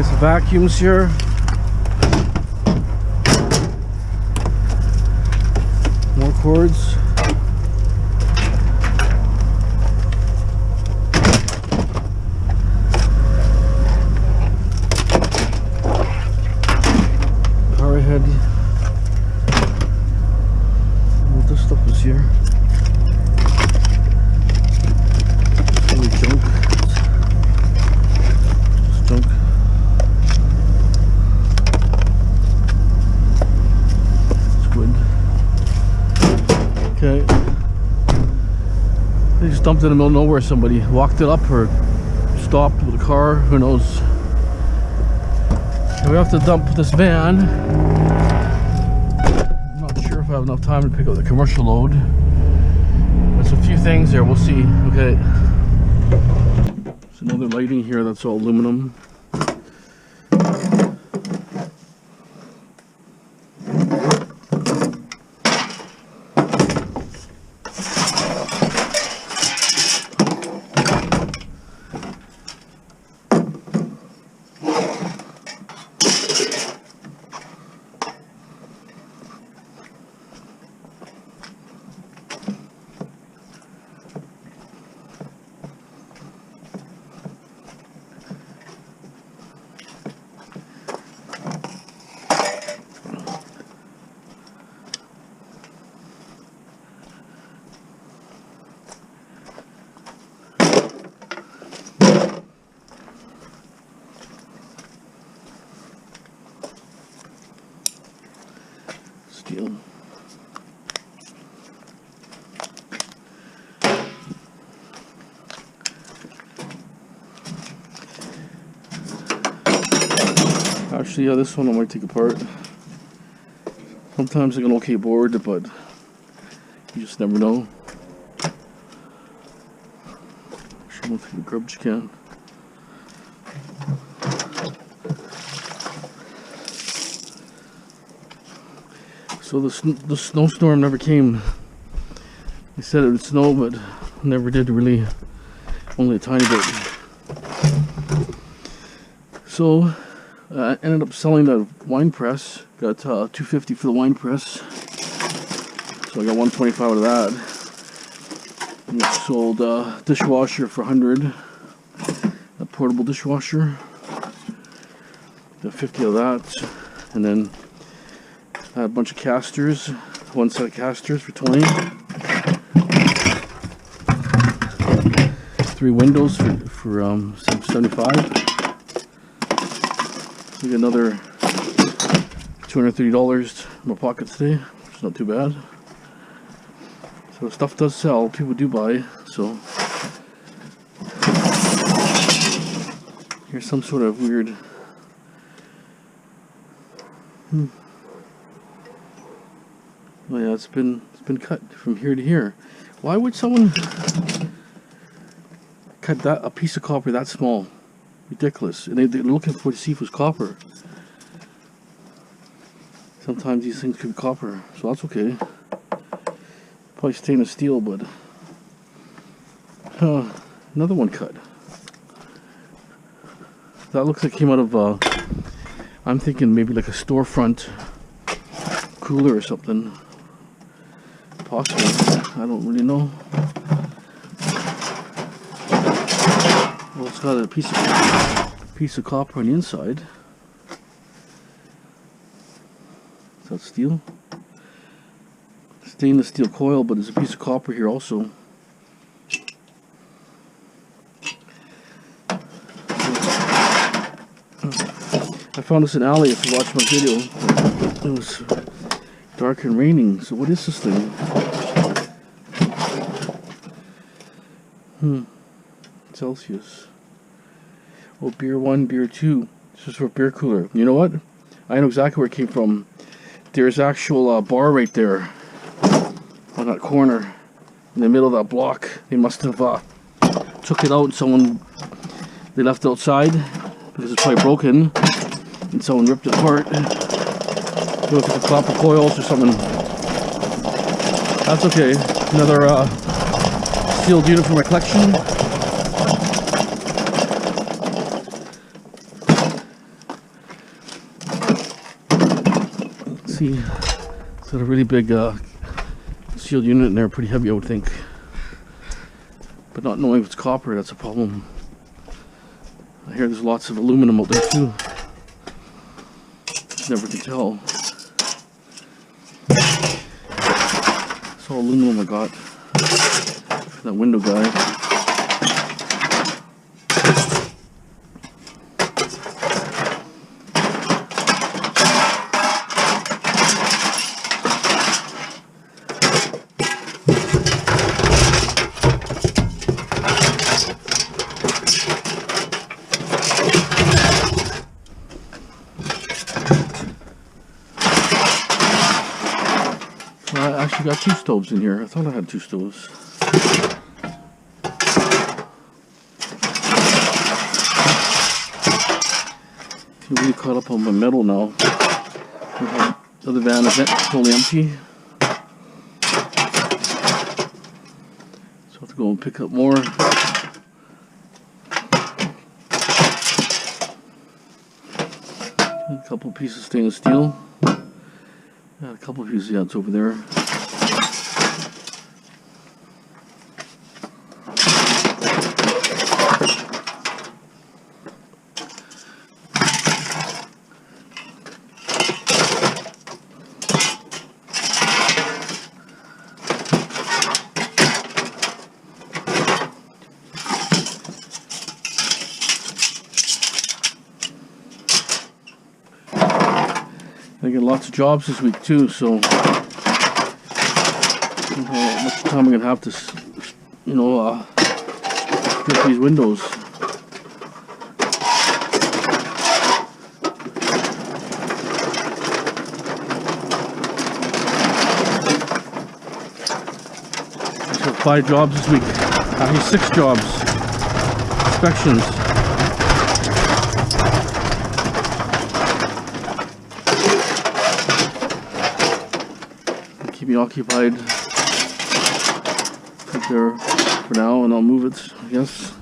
There's the vacuums here. More cords. Power head. What this stuff is here. Holy junk. Just junk. Squid. Okay. They just dumped it in the middle of nowhere. Somebody walked it up or stopped with a car. Who knows? And we have to dump this van. I'm not sure if I have enough time to pick up the commercial load. There's a few things there. We'll see. Okay. There's another lighting here that's all aluminum. Steel. Actually, yeah, this one I might take apart. Sometimes I get an okay board, but you just never know. Actually, I'm gonna take a garbage can. So the snowstorm never came. They said it would snow, but never did really. Only a tiny bit. So I ended up selling the wine press. Got $250 for the wine press. So I got $125 out of that. And I sold a dishwasher for $100. A portable dishwasher. Got $50 of that, and then I had a bunch of casters, one set of casters for $20. 3 windows for $75. So I got another $230 in my pocket today, which is not too bad. So stuff does sell, people do buy. So here's some sort of weird. Oh yeah, it's been cut from here to here. Why would someone cut a piece of copper that small? Ridiculous. And they're looking for to see if it was copper. Sometimes these things could be copper, so that's okay. Probably stainless steel, but another one cut. That looks like it came out of I'm thinking maybe like a storefront cooler or something. Possibly. I don't really know. Well, it's got a piece of copper on the inside. Is that steel? Stainless steel coil, but there's a piece of copper here also. I found this in Alley. If you watched my video, it was dark and raining. So what is this thing? Celsius. Oh, beer 1, beer 2. This is for a beer cooler. You know what? I know exactly where it came from. There's actual bar right there on that corner in the middle of that block. They must have took it out. They left it outside because it's probably broken, and someone ripped it apart. Look at the copper coils or something. That's okay. Another sealed unit for my collection. See, it's got a really big sealed unit in there, pretty heavy, I would think. But not knowing if it's copper, that's a problem. I hear there's lots of aluminum out there too. Never can tell. It's all aluminum I got. That window guy. I actually got 2 stoves in here. I thought I had 2 stoves. I'm really caught up on my metal now. The other van is totally empty. So I have to go and pick up more. A couple pieces of stainless steel. A couple of pieces, yeah, it's over there. I get lots of jobs this week too, so I don't know how much time I'm gonna have to, strip these windows. So 5 jobs this week. Actually 6 jobs. Inspections. Keep me occupied up there for now, and I'll move it, I guess.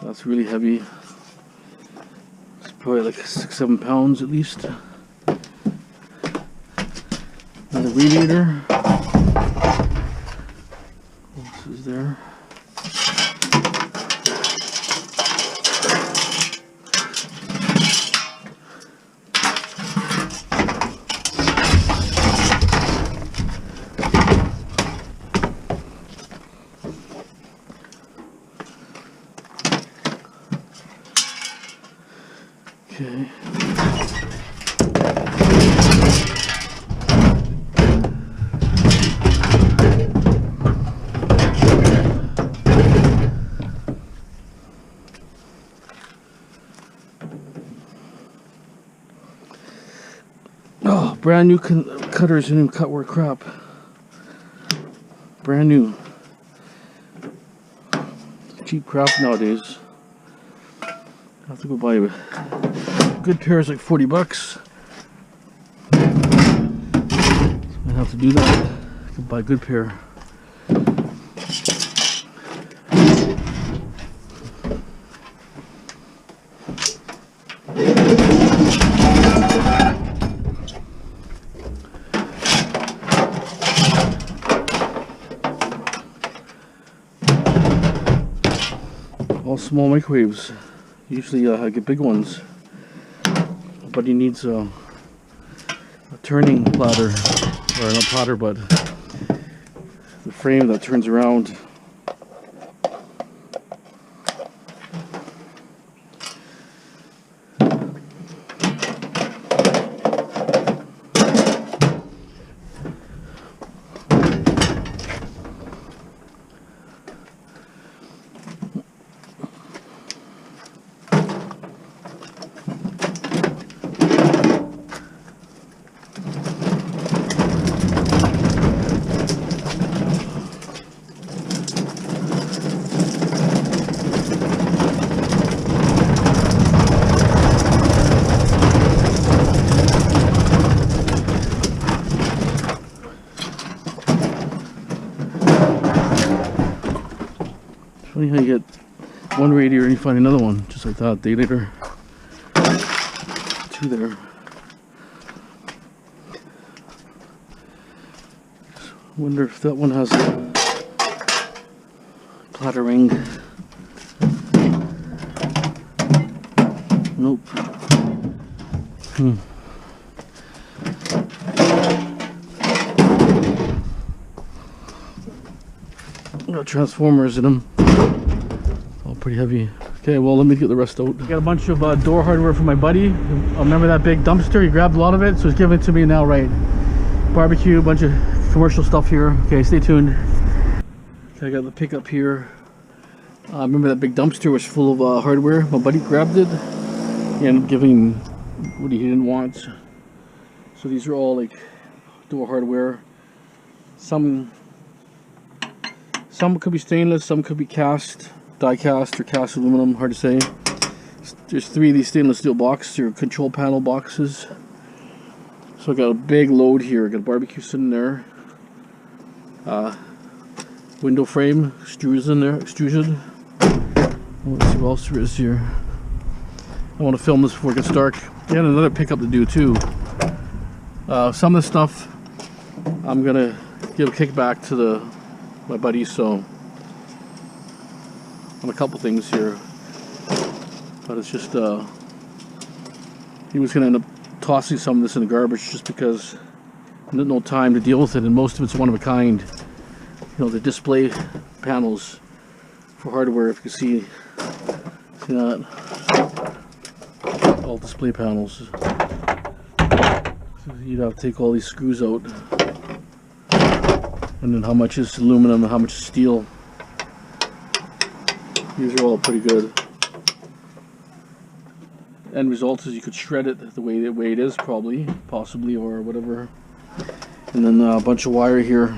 That's really heavy. It's probably like 6-7 pounds at least. And the radiator. What else is there? Okay. Oh, brand new cutters and new cut work crap. Brand new. Cheap crap nowadays. I have to go buy a good pair is like 40 bucks. So I have to do that. I can buy a good pair. All small microwaves. Usually I get big ones. But he needs a turning platter, or not platter, but the frame that turns around. Funny how you get one radiator and you find another one, just like that. A day later, two there. Wonder if that one has a platter ring. Nope. Got transformers in them. All pretty heavy. Okay, well, let me get the rest out. I got a bunch of door hardware from my buddy. I remember that big dumpster? He grabbed a lot of it, so he's giving it to me now, right? Barbecue, a bunch of commercial stuff here. Okay, stay tuned. Okay, I got the pickup here. Remember that big dumpster was full of hardware. My buddy grabbed it. He ended up giving what he didn't want. So these are all like door hardware. Some could be stainless, some could be cast, die cast or cast aluminum, hard to say. There's 3 of these stainless steel boxes. They're control panel boxes. So I got a big load here. I got a barbecue sitting there. Window frame, extrusion there, extrusion. Let's see what else there is here. I want to film this before it gets dark. And another pickup to do too. Some of the stuff I'm gonna give a kickback to my buddy, so on a couple things here, but it's just he was gonna end up tossing some of this in the garbage just because no time to deal with it, and most of it's one of a kind. You know, the display panels for hardware, if you see that, all display panels. So you'd have to take all these screws out, and then how much is aluminum and how much is steel. These are all pretty good. End result is you could shred it the way it is, possibly, or whatever. And then a bunch of wire here.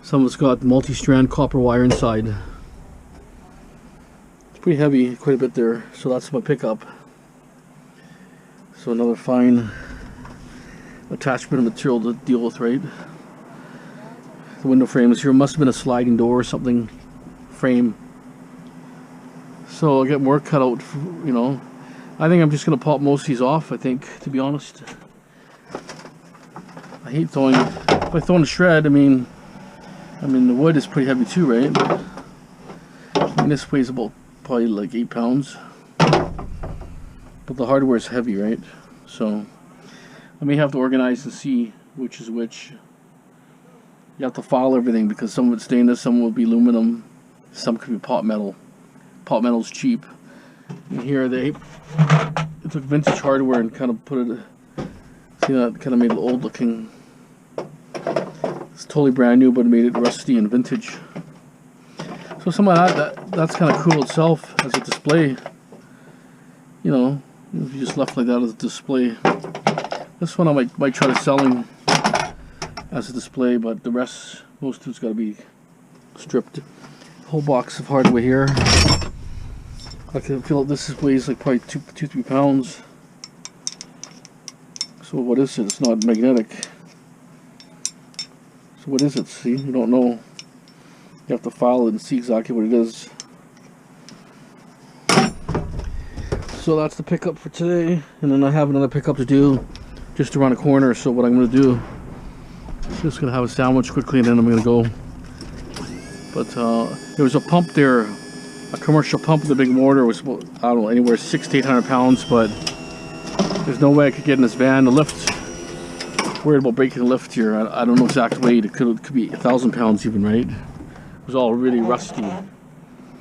Some of it's got multi-strand copper wire inside. It's pretty heavy, quite a bit there. So that's my pickup. So another fine attachment of material to deal with, right? The window frame is here. Must have been a sliding door or something frame. So I'll get more cut out, you know. I think I'm just going to pop most of these off, I think, to be honest. I hate throwing, if I throw in a shred, I mean the wood is pretty heavy too, right? I mean, this weighs about probably like 8 pounds. But the hardware is heavy, right? So I may have to organize and see which is which. You have to file everything because some of it's stainless, some will be aluminum, some could be pot metal. Pot metal's cheap. And here they took vintage hardware and kind of put it, see that, kind of made it old looking. It's totally brand new, but it made it rusty and vintage. So some of that's kind of cool itself as a display. You know, if you just left like that as a display. This one I might try to selling as a display, but the rest, most of it's got to be stripped. Whole box of hardware here. I can feel this weighs like probably 2-3 pounds. So what is it? It's not magnetic. So what is it? See, you don't know. You have to file it and see exactly what it is. So that's the pickup for today, and then I have another pickup to do just around the corner. So what I'm going to do, just going to have a sandwich quickly, and then I'm going to go. But there was a pump there, a commercial pump with a big motor. Was, I don't know, anywhere 600 to 800 pounds, but there's no way I could get in this van. The lift, worried about breaking the lift here. I don't know exact weight. It could be 1,000 pounds even, right? It was all really rusty.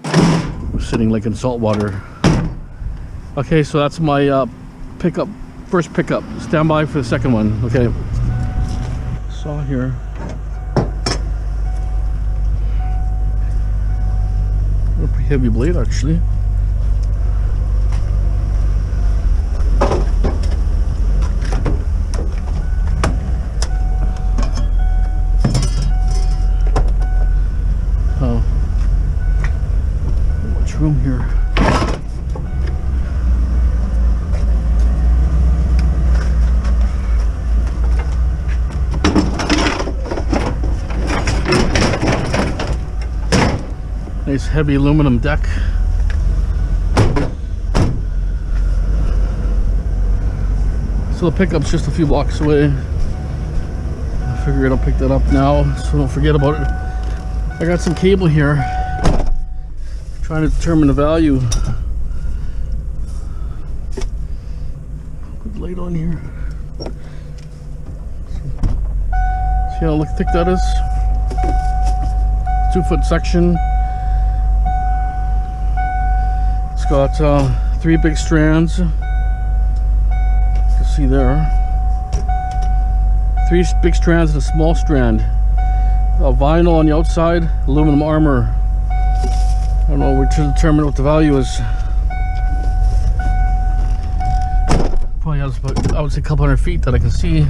It was sitting like in salt water. Okay, so that's my pickup, first pickup. Stand by for the second one. Okay. Saw here. A pretty heavy blade, actually. Oh, not much room here. Nice heavy aluminum deck. So the pickup's just a few blocks away. I figured I'll pick that up now, so don't forget about it. I got some cable here, trying to determine the value. Good light on here. See how thick that is? 2-foot section. It's got 3 big strands. You can see there. 3 big strands and a small strand. Vinyl on the outside, aluminum armor. I don't know, we're to determine what the value is. Probably has about, I would say, a couple hundred feet that I can see.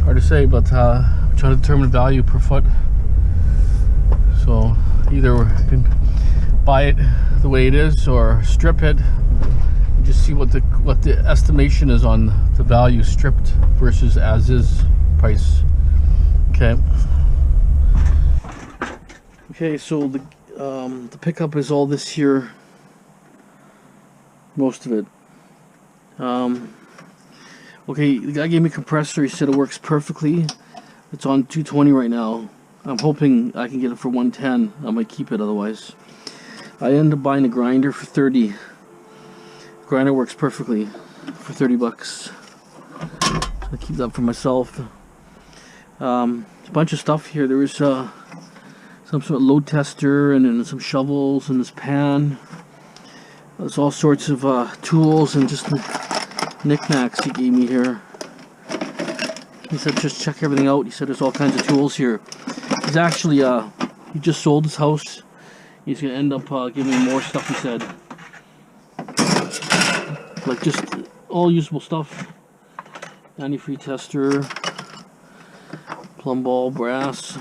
Hard to say, but I'm trying to determine value per foot. So either we can buy it the way it is or strip it and just see what the estimation is on the value stripped versus as is price. Okay. Okay, so the pickup is all this here, most of it. Okay, the guy gave me a compressor. He said it works perfectly. It's on 220 right now. I'm hoping I can get it for 110. I might keep it otherwise. I ended up buying a grinder for 30. Grinder works perfectly for 30 bucks. So I keep that for myself. A bunch of stuff here. There was some sort of load tester and then some shovels and this pan. There's all sorts of tools and just knickknacks he gave me here. He said just check everything out. He said there's all kinds of tools here. He's actually he just sold his house. He's gonna end up giving me more stuff, he said. Like just all usable stuff. Antifreeze tester, plumb ball, brass.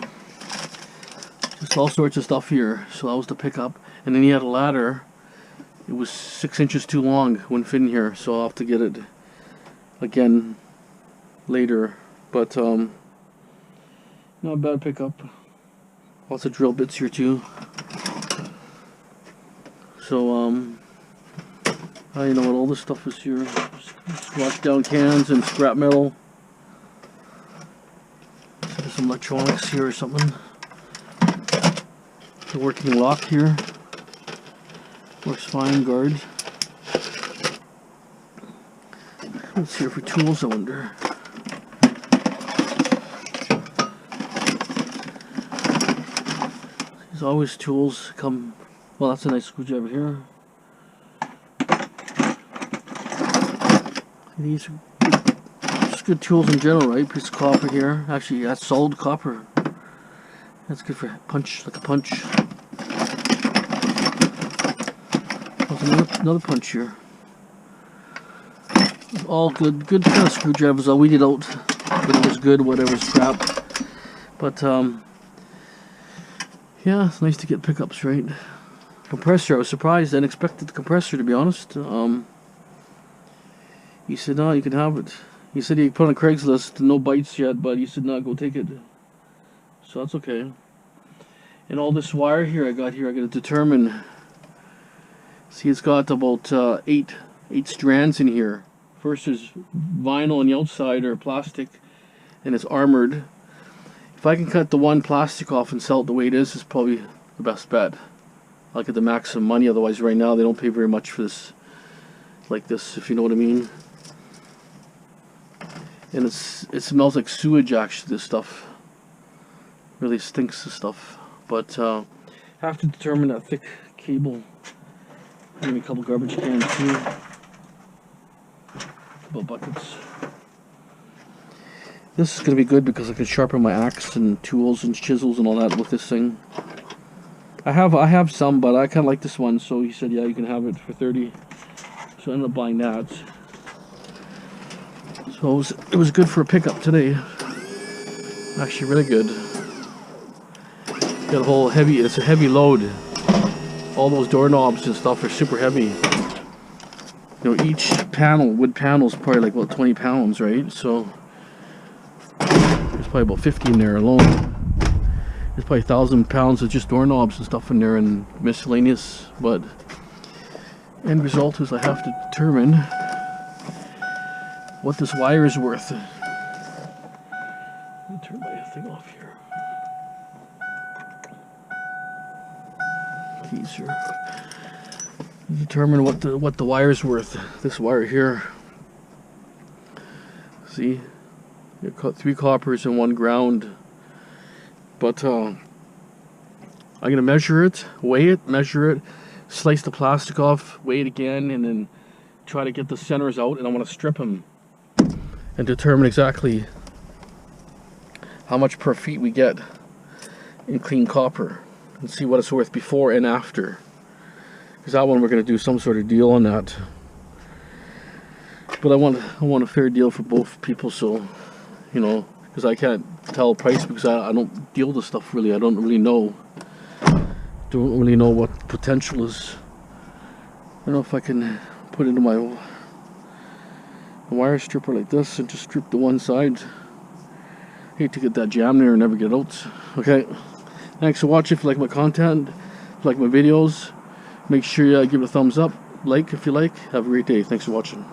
Just all sorts of stuff here. So that was the pickup. And then he had a ladder. It was 6 inches too long, wouldn't fit in here, so I'll have to get it again later. But not a bad pickup. Lots of drill bits here too. So you know what all this stuff is here. Squash down cans and scrap metal. There's some electronics here or something. The working lock here. Works fine, guard. What's here for tools, I wonder? There's always tools come. Well, that's a nice screwdriver here. These are just good tools in general, right? Piece of copper here. Actually, that's solid copper. That's good for punch, like a punch. There's another punch here. All good kind of screwdrivers. I'll weed it out. Whatever's good, whatever's crap. But yeah, it's nice to get pickups, right? Compressor. I was surprised. I didn't expect the compressor, to be honest. He said, no, you can have it. He said he put on Craigslist, no bites yet, but he said, no, go take it. So that's okay. And all this wire here I got to determine. See, it's got about eight strands in here. First is vinyl on the outside, or plastic, and it's armored. If I can cut the one plastic off and sell it the way it is, it's probably the best bet. I'll get the maximum money. Otherwise, right now they don't pay very much for this, like this, if you know what I mean. And it smells like sewage, actually. This stuff really stinks, this stuff. But have to determine that thick cable. Maybe a couple garbage cans too. A couple buckets. This is going to be good because I can sharpen my axe and tools and chisels and all that with this thing. I have some, but I kind of like this one, so he said, yeah, you can have it for 30. So I ended up buying that. So it was good for a pickup today. Actually, really good. Got a whole heavy. It's a heavy load. All those doorknobs and stuff are super heavy. You know, each panel, wood panel, is probably like about 20 pounds, right? So there's probably about 50 in there alone. There's probably 1,000 pounds of just doorknobs and stuff in there and miscellaneous, but end result is I have to determine what this wire is worth. Let me turn my thing off here. Keys here. Determine what the wire is worth. This wire here. See, you got 3 coppers and 1 ground. But I'm gonna measure it, weigh it, measure it, slice the plastic off, weigh it again, and then try to get the centers out. And I want to strip them and determine exactly how much per feet we get in clean copper, and see what it's worth before and after. Because that one we're going to do some sort of deal on that. But I want a fair deal for both people, so you know, because I can't tell price because I don't deal with this stuff really. I don't really know what potential is. I don't know if I can put it into my wire stripper like this and just strip the one side. Hate to get that jam there and never get out. Okay, thanks for watching. If you like my content, if you like my videos, make sure you give it a thumbs up, like if you like. Have a great day. Thanks for watching.